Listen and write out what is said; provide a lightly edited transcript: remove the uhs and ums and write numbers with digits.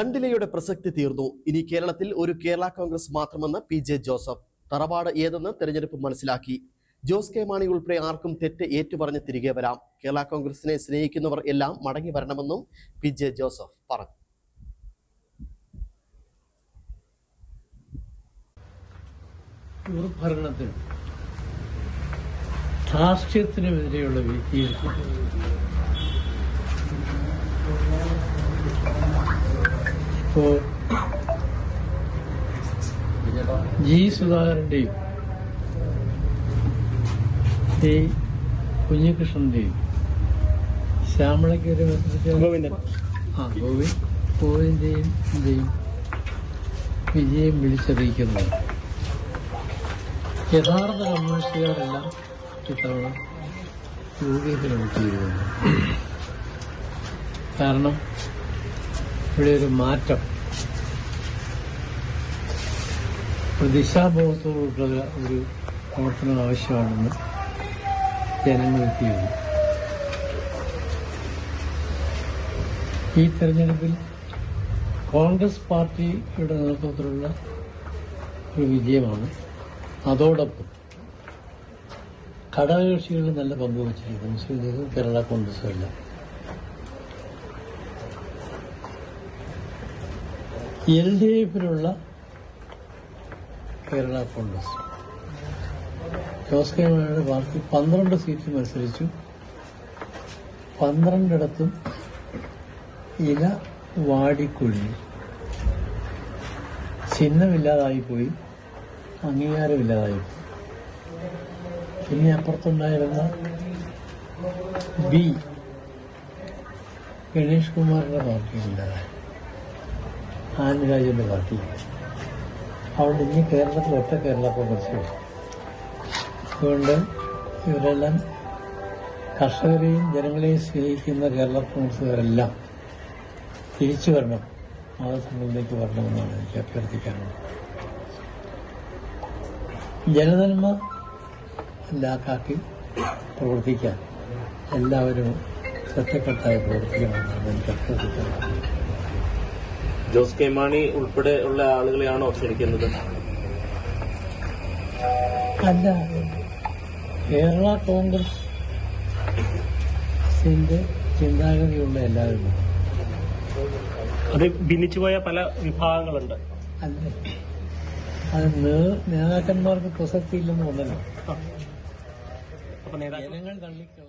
രണ്ടിലയുടെ പ്രസക്തി തീർന്നു. ഇനി കേരളത്തിൽ ഒരു കേരള കോൺഗ്രസ് മാത്രമെന്ന് PJ ജോസഫ്. തറവാട് ഏതെന്ന് തെരഞ്ഞെടുപ്പ് മനസ്സിലാക്കി. ജോസ് കെ മാണി ഉൾപ്പെടെ ആർക്കും തെറ്റ് ഏറ്റുപറഞ്ഞ് തിരികെ വരാം. കേരള കോൺഗ്രസിനെ സ്നേഹിക്കുന്നവർ എല്ലാം മടങ്ങി വരണമെന്നും PJ ജോസഫ് പറഞ്ഞു. ഭരണത്തിൽ ധാർഷ്ട്യത്തിനെതിരെയുള്ള വിധിയെടുത്തു ഇപ്പോൾ G. സുധാകരന്റെയും കുഞ്ഞികൃഷ്ണന്റെയും ശ്യാമളയ്ക്കൊരു ഗോവിന്ദന്റെയും വിജയം വിളിച്ചറിയിക്കുന്നത് യഥാർത്ഥ കമ്മ്യൂണിസ്റ്റുകാരെല്ലാം ഇത്തവണ യോഗത്തിലെത്തിയിരുന്നു. കാരണം ഇവിടെ ഒരു മാറ്റം, ഒരു ദിശാബോധത്തോടുള്ള ഒരു പ്രവർത്തനം ആവശ്യമാണെന്ന് ജനങ്ങൾ എത്തിയിരുന്നു. ഈ തെരഞ്ഞെടുപ്പിൽ കോൺഗ്രസ് പാർട്ടിയുടെ നേതൃത്വത്തിലുള്ള ഒരു വിജയമാണ്. അതോടൊപ്പം ഘടകകക്ഷികൾ നല്ല പങ്കുവച്ചിരിക്കുന്നു. മുസ്ലിം ലീഗും കേരള കോൺഗ്രസും എല്ലാം. LDFിലുള്ള കേരള കോൺഗ്രസ് ജോസ് കെ മാണിയുടെ പാർട്ടി 12 സീറ്റ് മത്സരിച്ചു. 12 ഇല വാടിക്കൊഴിഞ്ഞു. ചിഹ്നമില്ലാതായിപ്പോയി, അംഗീകാരമില്ലാതായിപ്പോയി. പിന്നെ അപ്പുറത്തുണ്ടായിരുന്ന ഗണേഷ് കുമാറിന്റെ പാർട്ടിയില്ലാതായി, ആൻരാജിന്റെ പാർട്ടി. അതുകൊണ്ട് ഇനി കേരളത്തിൽ ഒറ്റ കേരള കോൺഗ്രസ്. അതുകൊണ്ട് ഇവരെല്ലാം കർഷകരെയും ജനങ്ങളെയും സ്നേഹിക്കുന്ന കേരള കോൺഗ്രസുകാരെല്ലാം തിരിച്ചു വരണം, മതസംഘത്തിലേക്ക് വരണമെന്നാണ് എനിക്ക് അഭ്യർത്ഥിക്കാനുള്ളത്. ജനനന്മ ലാക്കാക്കി പ്രവർത്തിക്കാൻ എല്ലാവരും ഒറ്റക്കെട്ടായി പ്രവർത്തിക്കണമെന്നാണ് എനിക്ക് അഭ്യർത്ഥിക്കാനുള്ളത്. ജോസ് കെ മാണി ഉൾപ്പെടെ ഉള്ള ആളുകളെയാണോ ക്ഷണിക്കുന്നത്? അല്ല, കേരള കോൺഗ്രസിന്റെ ചിന്താഗതിയുള്ള എല്ലാവരും. അത് ഭിന്നിച്ചുപോയ പല വിഭാഗങ്ങളുണ്ട്. അല്ല, അത് നേതാക്കന്മാർക്ക് പ്രസക്തിയില്ലെന്ന് പറഞ്ഞല്ലോ. അപ്പൊ ജനങ്ങൾ തള്ളിക്കള